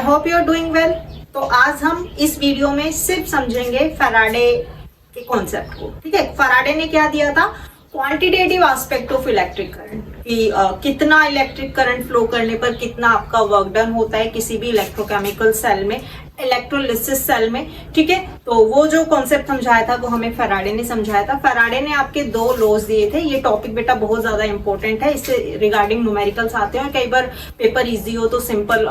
Hope you are doing well. तो आज हम इस वीडियो में सिर्फ समझेंगे फैराडे के कॉन्सेप्ट को। ठीक है, फैराडे ने क्या दिया था, quantitative aspect of electric current कि कितना इलेक्ट्रिक करंट फ्लो करने पर कितना आपका वर्क डन होता है किसी भी इलेक्ट्रोकेमिकल सेल में, इलेक्ट्रोलिसिस सेल में। ठीक है, तो वो जो कॉन्सेप्ट समझाया था वो हमें फैराडे ने समझाया था। फैराडे ने आपके 2 लॉज दिए थे। ये टॉपिक बेटा बहुत ज्यादा इंपॉर्टेंट है, इससे रिगार्डिंग न्यूमेरिकल्स आते हैं। कई बार पेपर इजी हो तो simple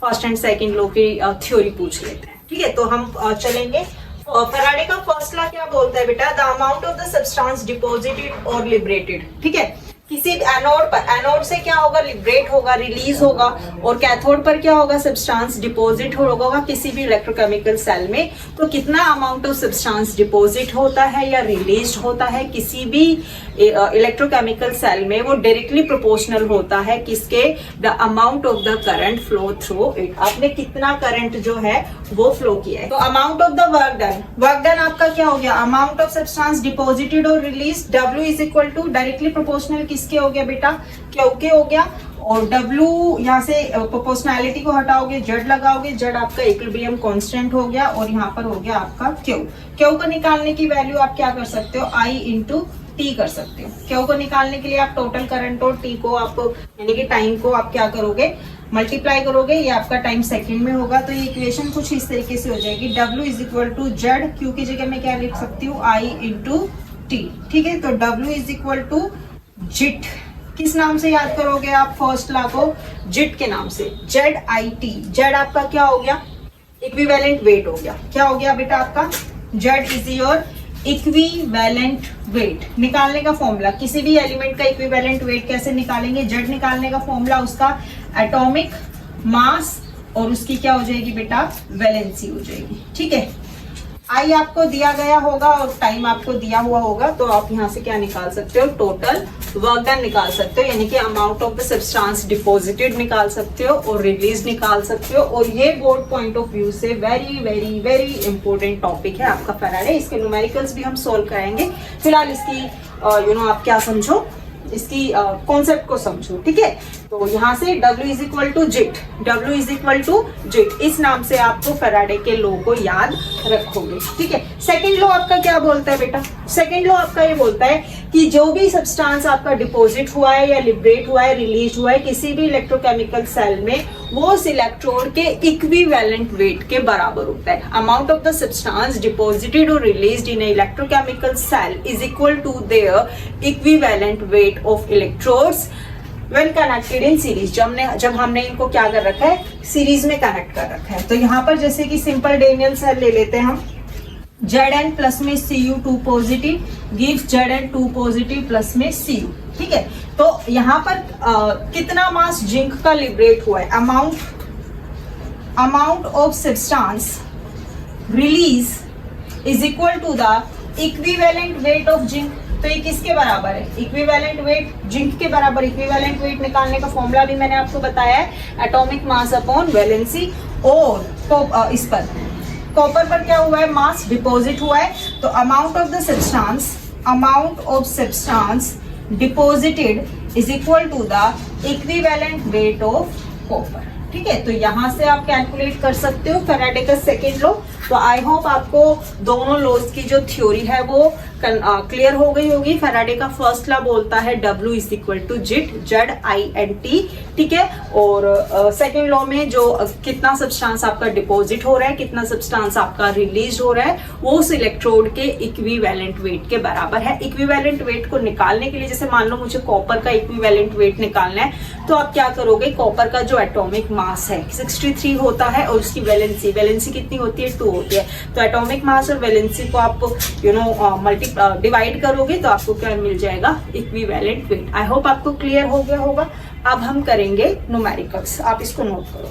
first and second law की थ्योरी पूछ लेते हैं। ठीक है, तो हम चलेंगे। फैराडे का फर्स्ट लॉ क्या बोलता है बेटा, the amount of the substance deposited और लिबरेटेड। ठीक है, किसी एनोड पर, एनोड से क्या होगा, लिबरेट होगा, रिलीज होगा, और कैथोड पर क्या होगा, सब्सटेंस डिपॉजिट होगा किसी भी इलेक्ट्रोकेमिकल सेल में। तो कितना अमाउंट ऑफ सब्सटेंस डिपॉजिट होता है या रिलीज होता है किसी भी इलेक्ट्रोकेमिकल सेल में, वो डायरेक्टली प्रोपोर्शनल होता है किसके, the amount of the current flow through it. आपने कितना करंट जो है वो फ्लो किया है। तो amount of the work done, work done आपका क्या हो गया, अमाउंट ऑफ सब्सटेंस डिपॉजिटेड और release, W is equal to directly proportional किसके हो गया बेटा, Q के हो गया। और W यहाँ से प्रोपोर्शनैलिटी को हटाओगे, Z लगाओगे, Z आपका इक्विलिब्रियम कांस्टेंट हो गया, और यहाँ पर हो गया आपका Q। Q को निकालने की वैल्यू आप क्या कर सकते हो, I इंटू T कर सकते हो। Q को निकालने के लिए आप टोटल करंट और T को आप यानी कि टाइम को आप क्या करोगे, मल्टीप्लाई करोगे, ये आपका टाइम सेकंड में होगा। तो ये इक्वेशन कुछ इस तरीके से हो जाएगी, W is equal to Z, Q की जगह मैं क्या लिख सकती हूँ, I इंटू T। ठीक है, तो W इज इक्वल टू जिट, किस नाम से याद करोगे आप फर्स्ट लॉ को, जिट के नाम से, ZIT। Z आपका क्या हो गया, इक्विवेलेंट वेट हो गया। क्या हो गया बेटा आपका, Z is your equivalent weight. निकालने का फॉर्मूला, किसी भी एलिमेंट का इक्विवेलेंट वेट कैसे निकालेंगे, Z निकालने का फॉर्मूला उसका एटॉमिक मास और उसकी क्या हो जाएगी बेटा, वैलेंसी हो जाएगी। ठीक है, आई आपको दिया गया होगा और टाइम आपको दिया हुआ होगा, तो आप यहाँ से क्या निकाल सकते हो, टोटल वर्क डन निकाल सकते हो, यानी कि amount of the substance deposited निकाल सकते हो और रिलीज निकाल सकते हो। और ये बोर्ड पॉइंट ऑफ व्यू से very very very important topic है आपका फैराडे। इसके न्यूमेरिकल्स भी हम सोल्व कराएंगे। फिलहाल इसकी आप क्या समझो, इसकी कॉन्सेप्ट को समझो। ठीक है, तो यहाँ से W is equal to ZIt, W is equal to ZIt, इस नाम से आपको फैराडे के लॉ को याद रखोगे। ठीक है, सेकंड लॉ आपका क्या बोलता है बेटा, सेकंड लॉ आपका ये बोलता है कि जो भी सब्सटेंस आपका डिपॉजिट हुआ है या लिबरेट हुआ है, रिलीज हुआ है किसी भी इलेक्ट्रोकेमिकल सेल में, वो उस इलेक्ट्रोड के इक्विवेलेंट वेट के बराबर होता है। Amount of the substance deposited और released in electrochemical cell is equal to their equivalent weight of electrodes when connected in series। जब हमने इनको क्या कर रखा है, सीरीज में कनेक्ट कर रखा है। तो यहाँ पर जैसे कि सिंपल डेनियल सेल ले लेते हैं हम, Zn प्लस में Cu2 positive gives Zn2 positive plus में Cu। ठीक है, तो यहाँ पर कितना मास जिंक का लिबरेट हुआ है, amount of substance release is equal to the equivalent weight of zinc. तो ये किसके बराबर है, इक्विवेलेंट वेट जिंक के बराबर। इक्विवेलेंट वेट निकालने का फॉर्मूला भी मैंने आपको बताया है, एटॉमिक मास अपॉन वैलेंसी। और इस पर कॉपर पर क्या हुआ है, मास डिपॉजिट हुआ है। तो amount of the substance deposited is equal to the equivalent weight of copper. ठीक है, तो यहां से आप कैलकुलेट कर सकते हो फैराडे का सेकेंड लॉ। तो आई होप आपको दोनों लॉज की जो थ्योरी है वो क्लियर हो गई होगी। फैराडे का फर्स्ट लॉ बोलता है W is equal to ZIt, ZIT। ठीक है, और सेकेंड लॉ में जो कितना सब्सटेंस आपका डिपॉजिट हो रहा है, कितना सब्सटेंस आपका रिलीज हो रहा है, वो उस इलेक्ट्रोड के इक्विवेलेंट वेट के बराबर है। इक्विवेलेंट वेट को निकालने के लिए, जैसे मान लो मुझे कॉपर का इक्विवेलेंट वेट निकालना है, तो आप क्या करोगे, कॉपर का जो एटॉमिक मास है 63 होता है और उसकी वैलेंसी कितनी होती है, 2 होती है। तो एटॉमिक मास और वैलेंसी को आप डिवाइड करोगे तो आपको क्या मिल जाएगा, इक्विवेलेंट वेट। आई होप आपको क्लियर हो गया होगा। अब हम करेंगे न्यूमेरिकल्स, आप इसको नोट करो।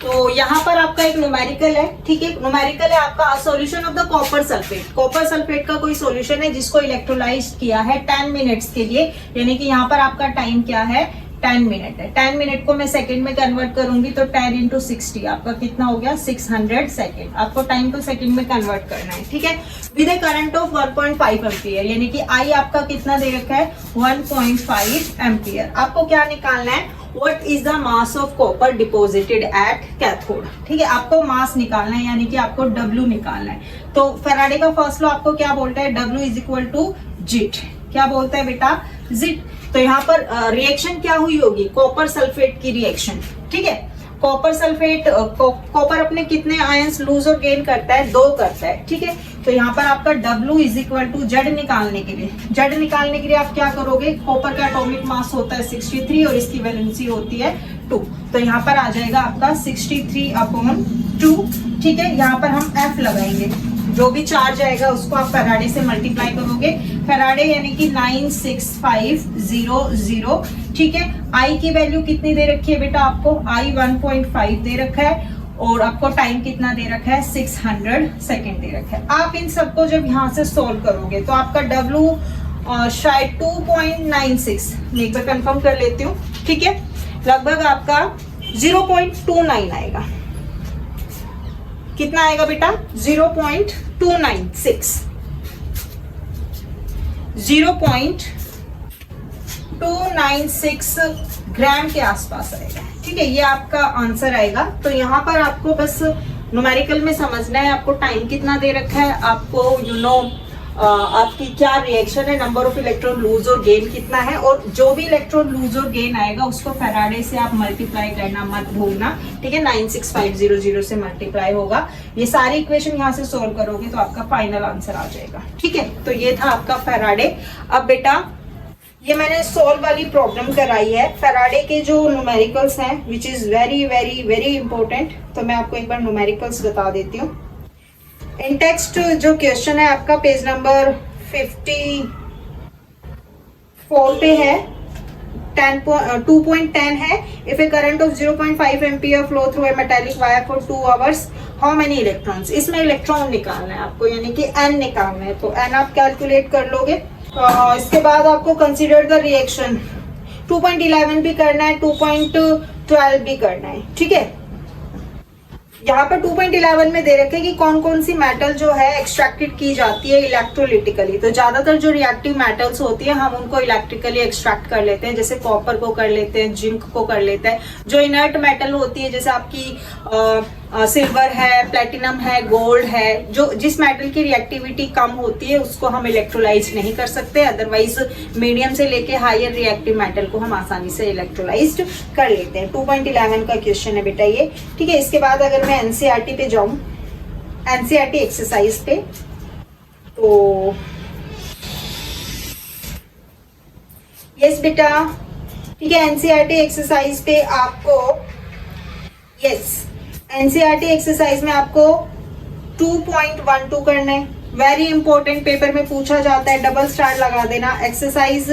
तो यहाँ पर आपका एक न्यूमेरिकल है। ठीक है, न्यूमेरिकल है आपका solution of the copper sulphate. Copper sulphate का कोई सॉल्यूशन है जिसको इलेक्ट्रोलाइज किया है 10 मिनट्स के लिए, यानी कि यहाँ पर आपका टाइम क्या है, 10 मिनट है। 10 मिनट को मैं सेकंड में कन्वर्ट करूंगी तो 10 इंटू 60 आपका कितना हो गया, 600 सेकंड। आपको टाइम को सेकंड में कन्वर्ट करना है। ठीक है, with A current of 1.5 ampere, यानी कि आई आपका कितना दे रखा है, 1.5 एम्पियर। आपको क्या निकालना है, what is the mass of copper deposited at cathode. ठीक है, आपको मास निकालना है, यानी कि आपको W निकालना है। तो फैराडे का फर्स्ट लॉ आपको क्या बोलता है, W इज इक्वल टू जिट। क्या बोलता है बेटा, जिट। तो यहाँ पर रिएक्शन क्या हुई होगी, कॉपर सल्फेट की रिएक्शन। ठीक है, कॉपर सल्फेट, कॉपर अपने कितने आयंस लूज और गेन करता है, 2 करता है। ठीक है, तो यहाँ पर आपका W is equal to Z निकालने के लिए, जेड निकालने के लिए आप क्या करोगे, कॉपर का एटॉमिक मास होता है 63 और इसकी वैलेंसी होती है 2। तो यहाँ पर आ जाएगा आपका 63/2। ठीक है, यहाँ पर हम F लगाएंगे, जो भी चार्ज आएगा उसको आप फैराडे से मल्टीप्लाई करोगे। फैराडे यानी कि 96500। ठीक है, I की वैल्यू कितनी दे रखी है बेटा आपको, I 1.5 दे रखा है और आपको टाइम कितना दे रखा है, 600 सेकेंड दे रखा है। आप इन सबको जब यहाँ से सोल्व करोगे तो आपका W शायद 2.96, मैं एक बार कंफर्म कर लेती हूँ। ठीक है, लगभग आपका 0.29 आएगा। कितना आएगा बेटा, 0.296, 0.296 ग्राम के आसपास आएगा। ठीक है, ये आपका आंसर आएगा। तो यहाँ पर आपको बस न्यूमेरिकल में समझना है, आपको टाइम कितना दे रखा है, आपको आपकी क्या रिएक्शन है, नंबर ऑफ इलेक्ट्रॉन लूज और गेन कितना है, और जो भी इलेक्ट्रॉन लूज और गेन आएगा उसको फैराडे से आप मल्टीप्लाई करना मत भूलना। ठीक है, 96500 से मल्टीप्लाई होगा। ये सारी इक्वेशन यहाँ से सोल्व करोगे तो आपका फाइनल आंसर आ जाएगा। ठीक है, तो ये था आपका फैराडे। अब बेटा ये मैंने सोल्व वाली प्रॉब्लम कराई है, फैराडे के जो न्यूमेरिकल्स हैं which is very very very important. तो मैं आपको एक बार न्यूमेरिकल्स बता देती हूँ। इन टेक्स्ट जो क्वेश्चन है आपका पेज नंबर 54 पे है, 2.10 है। If A current of 0.5 ampere flow through a metallic wire for 2 hours, how many electrons. इसमें इलेक्ट्रॉन निकालना है आपको, यानी कि N निकालना है। तो N आप कैलकुलेट कर लोगे। इसके बाद आपको कंसीडर द रिएक्शन, 2.11 भी करना है, 2.12 भी करना है। ठीक है, यहाँ पर 2.11 में दे रखे कि कौन कौन सी मेटल जो है एक्सट्रैक्टेड की जाती है इलेक्ट्रोलिटिकली। तो ज्यादातर जो रिएक्टिव मेटल्स होती है हम उनको इलेक्ट्रिकली एक्सट्रैक्ट कर लेते हैं, जैसे कॉपर को कर लेते हैं, जिंक को कर लेते हैं। जो इनर्ट मेटल होती है जैसे आपकी सिल्वर है, प्लेटिनम है, गोल्ड है, जो जिस मेटल की रिएक्टिविटी कम होती है उसको हम इलेक्ट्रोलाइज नहीं कर सकते। अदरवाइज मीडियम से लेके हायर रिएक्टिव मेटल को हम आसानी से इलेक्ट्रोलाइज्ड कर लेते हैं। 2.11 का क्वेश्चन है बेटा ये। ठीक है, इसके बाद अगर मैं एनसीईआरटी पे जाऊं, एनसीईआरटी एक्सरसाइज पे, तो यस बेटा, ठीक है, एनसीईआरटी एक्सरसाइज पे आपको, यस, एनसीईआरटी एक्सरसाइज में आपको 2.12 करना है। वेरी इंपॉर्टेंट, पेपर में पूछा जाता है, डबल स्टार लगा देना। एक्सरसाइज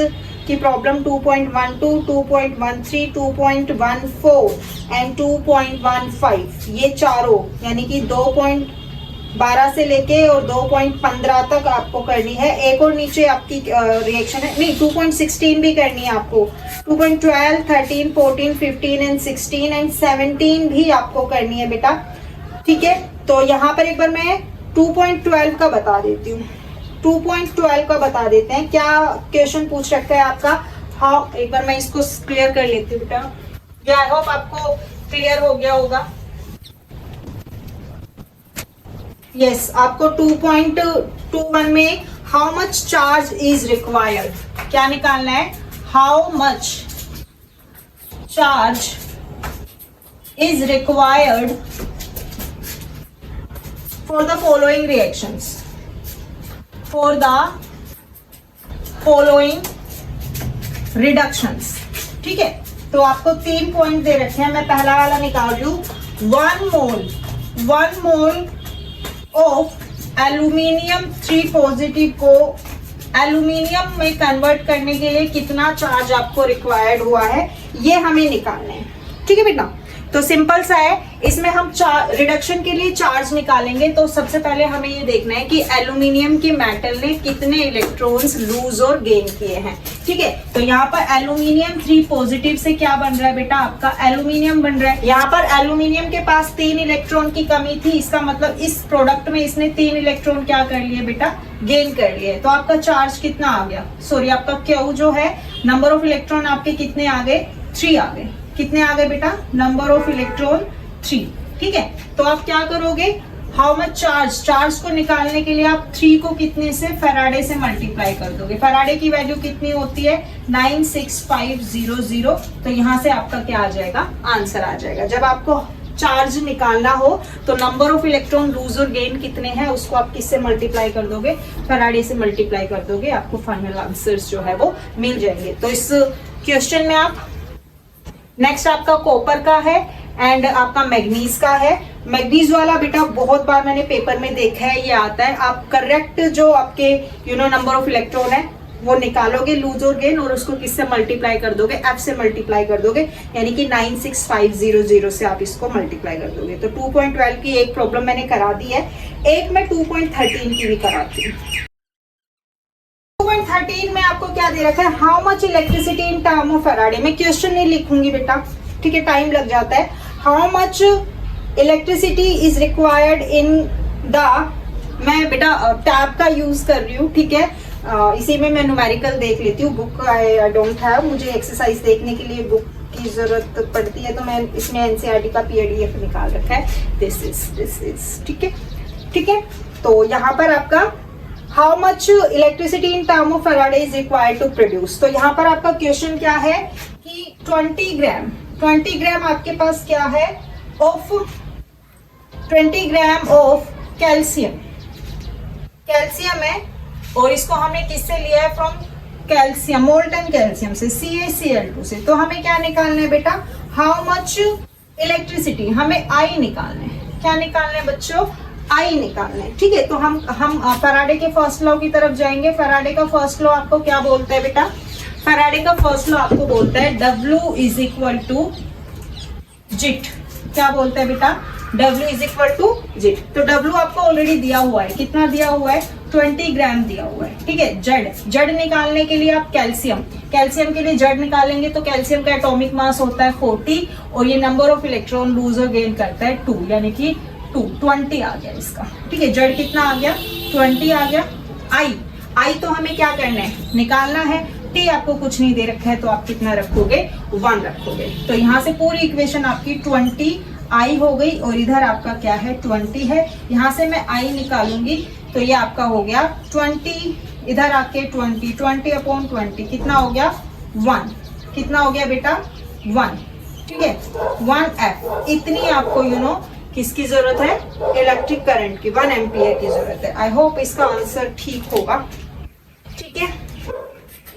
की प्रॉब्लम 2.12, 2.13, 2.14 एंड 2.15, ये चारों यानी कि 2.12 से लेके और 2.15 तक आपको करनी है। एक और नीचे आपकी रिएक्शन है, नहीं 2.16 भी करनी है आपको। 2.12, 13, 14, 15 एंड 16 एंड 17 भी आपको करनी है बेटा। ठीक है, तो यहाँ पर एक बार मैं 2.12 का बता देती हूँ। 2.12 का बता देते हैं, क्या क्वेश्चन पूछ रखा है आपका। हाँ, एक बार मैं इसको क्लियर कर लेती हूँ बेटा, या आई होप आपको क्लियर हो गया होगा। यस, आपको 2.21 में how much charge is required, क्या निकालना है, how much charge is required for the following reactions, for the following reductions. ठीक है, तो आपको 3 पॉइंट दे रखे हैं, मैं पहला वाला निकाल रही हूँ। 1 मोल ऑफ एल्यूमिनियम 3 पॉजिटिव को एल्यूमिनियम में कन्वर्ट करने के लिए कितना चार्ज आपको रिक्वायर्ड हुआ है, ये हमें निकालना है। ठीक है बेटा, तो सिंपल सा है, इसमें हम रिडक्शन के लिए चार्ज निकालेंगे। तो सबसे पहले हमें ये देखना है कि एल्यूमिनियम की मेटल ने कितने इलेक्ट्रॉन्स लूज और गेन किए हैं। ठीक है, तो यहाँ पर एल्यूमिनियम 3 पॉजिटिव से क्या बन रहा है बेटा, आपका एल्यूमिनियम बन रहा है। यहाँ पर एल्यूमिनियम के पास 3 इलेक्ट्रॉन की कमी थी, इसका मतलब इस प्रोडक्ट में इसने 3 इलेक्ट्रॉन क्या कर लिए बेटा, गेन कर लिए। तो आपका चार्ज कितना आ गया, सॉरी आपका क्यू जो है, नंबर ऑफ इलेक्ट्रॉन आपके कितने आ गए, 3 आ गए। कितने आ गए बेटा, नंबर ऑफ इलेक्ट्रॉन 3। ठीक है, तो आप क्या करोगे, हाउ मच चार्ज को निकालने के लिए आप 3 को कितने से, फैराडे से मल्टीप्लाई कर दोगे। फैराडे की वैल्यू कितनी होती है, 96500। तो यहां से आपका क्या आ जाएगा, आंसर आ जाएगा। जब आपको चार्ज निकालना हो तो नंबर ऑफ इलेक्ट्रॉन लूज और गेन कितने हैं उसको आप किससे मल्टीप्लाई कर दोगे, फैराडे से मल्टीप्लाई कर दोगे, आपको फाइनल आंसर्स जो है वो मिल जाएंगे। तो इस क्वेश्चन में आप, नेक्स्ट आपका कॉपर का है एंड आपका मैग्नीज का है। मैग्नीज वाला बेटा बहुत बार मैंने पेपर में देखा है, ये आता है, आप करेक्ट जो आपके नंबर ऑफ इलेक्ट्रॉन है वो निकालोगे लूज और गेन, और उसको किससे मल्टीप्लाई कर दोगे, एफ से मल्टीप्लाई कर दोगे, यानी कि 96500 से आप इसको मल्टीप्लाई कर दोगे। तो 2.12 की एक प्रॉब्लम मैंने करा दी है, एक मैं 2.13 की भी कराती हूँ। 2.13 में आपको क्या दे रखा है, how much electricity in term of Faraday. मैं क्वेश्चन नहीं लिखूंगी बेटा, ठीक है, टाइम लग जाता है। How much electricity is required in the, मैं बेटा टैब का यूज कर रही हूँ, ठीक है, इसी में मैं न्यूमेरिकल देख लेती हूँ, बुक आई डोंट हैव, मुझे एक्सरसाइज देखने के लिए बुक की जरूरत पड़ती है, तो मैं इसमें एनसीईआरटी का पीडीएफ निकाल रखा है, दिस इज ठीक है, ठीक है। तो यहाँ पर आपका how much electricity in term of Faraday is required to produce. तो यहाँ पर आपका क्वेश्चन क्या है कि 20 ग्राम आपके पास क्या है, ऑफ 20 ग्राम ऑफ कैल्शियम है, और इसको हमने किससे लिया है, फ्रॉम कैल्शियम, मोल्टन कैल्शियम से, CaCl2 से। तो हमें क्या निकालना है बेटा, हाउ मच इलेक्ट्रिसिटी, हमें आई निकालना है। क्या निकालना है बच्चों, आई निकालना है। ठीक है, तो हम फैराडे के फर्स्ट लॉ की तरफ जाएंगे। फैराडे का फर्स्ट लॉ आपको क्या बोलता है बेटा, फैराडे का फर्स्ट लॉ आपको बोलता है W इज इक्वल टू जिट। क्या बोलता है बेटा, W इज इक्वल टू जिट। तो W आपको ऑलरेडी दिया हुआ है, कितना दिया हुआ है, 20 ग्राम दिया हुआ है। ठीक है, जड़ निकालने के लिए आप कैल्शियम के लिए जड़ निकालेंगे, तो कैल्शियम का एटॉमिक मास होता है 40, और ये नंबर ऑफ इलेक्ट्रॉन लूज और गेन करता है 2, यानी कि 20 आ गया इसका। ठीक है, जड़ कितना आ गया, 20 आ गया। आई तो हमें क्या करना है, निकालना है। टी आपको कुछ नहीं दे रखा है, तो आप कितना रखोगे, 1 रखोगे। तो यहाँ से पूरी इक्वेशन आपकी 20 आई हो गई, और इधर आपका क्या है, 20 है। यहाँ से मैं आई निकालूंगी, तो ये आपका हो गया 20, इधर आके 20 अपॉन 20 कितना हो गया, 1। कितना हो गया बेटा, 1। ठीक है, 1F। इतनी आपको किसकी जरूरत है, इलेक्ट्रिक करंट की, 1 एम्पियर की जरूरत है। आई होप इसका आंसर ठीक होगा। ठीक है,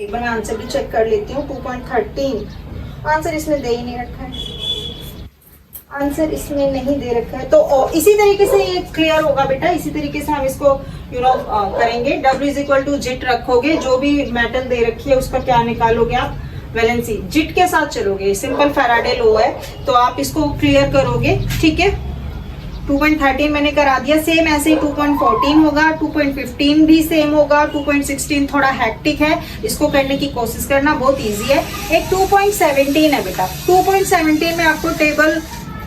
एक बार मैं आंसर भी चेक कर लेती हूँ। 2.13 आंसर इसमें दे ही नहीं रखा है, आंसर इसमें नहीं दे रखा है। तो इसी तरीके से ये क्लियर होगा बेटा, इसी तरीके से हम इसको करेंगे। W इज इक्वल टू जिट रखोगे, जो भी मेटल दे रखी है उसका क्या निकालोगे आप, वैलेंसी। जिट के साथ चलोगे, सिंपल फैराडे लॉ है, तो आप इसको क्लियर करोगे। ठीक है, 2.13 मैंने करा दिया, सेम ऐसे ही 2.14 होगा, 2.15 भी सेम होगा, 2.16 थोड़ा हैक्टिक है, इसको करने की कोशिश करना, बहुत इजी है। एक 2.17 है बेटा, 2.17 में आपको टेबल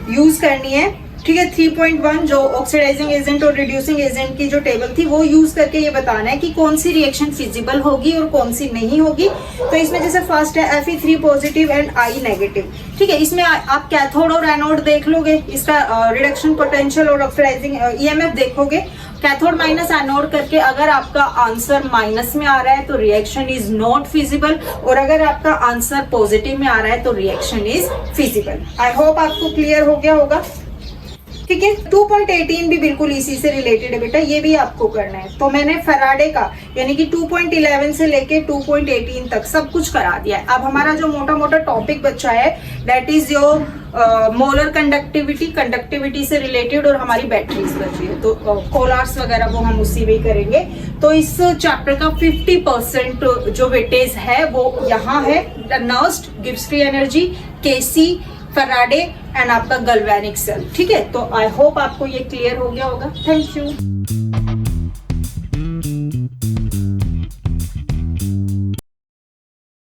यूज करनी है। ठीक है, 3.1 जो ऑक्सीडाइजिंग एजेंट और रिड्यूसिंग एजेंट की जो टेबल थी वो यूज करके ये बताना है कि कौन सी रिएक्शन फिजिबल होगी और कौन सी नहीं होगी। तो इसमें जैसे फर्स्ट है Fe3 positive and I negative. ठीक है, इसमें आप कैथोड और एनोड देख लोगे, इसका रिडक्शन पोटेंशियल और ऑक्सीडाइजिंग EMF देखोगे। कैथोड माइनस एनोड करके अगर आपका आंसर माइनस में आ रहा है तो रिएक्शन इज नॉट फिजिबल, और अगर आपका आंसर पॉजिटिव में आ रहा है तो reaction is feasible. I hope आपको क्लियर हो गया होगा। ठीक है, 2.18 भी बिल्कुल इसी से रिलेटेड है बेटा, ये भी आपको करना है। तो मैंने फैराडे का यानी कि 2.11 से लेके 2.18 तक सब कुछ करा दिया है। अब हमारा जो मोटा मोटा टॉपिक बचा है that is your molar conductivity से रिलेटेड, और हमारी बैटरीज बची है, तो कोलार्स वगैरह वो हम उसी में करेंगे। तो इस चैप्टर का 50% जो वेटेज है वो यहाँ है, Nernst, Gibbs free energy, KC, Faraday and आपका गैल्वेनिक सेल। ठीक है, तो आई होप आपको ये क्लियर हो गया होगा। Thank you.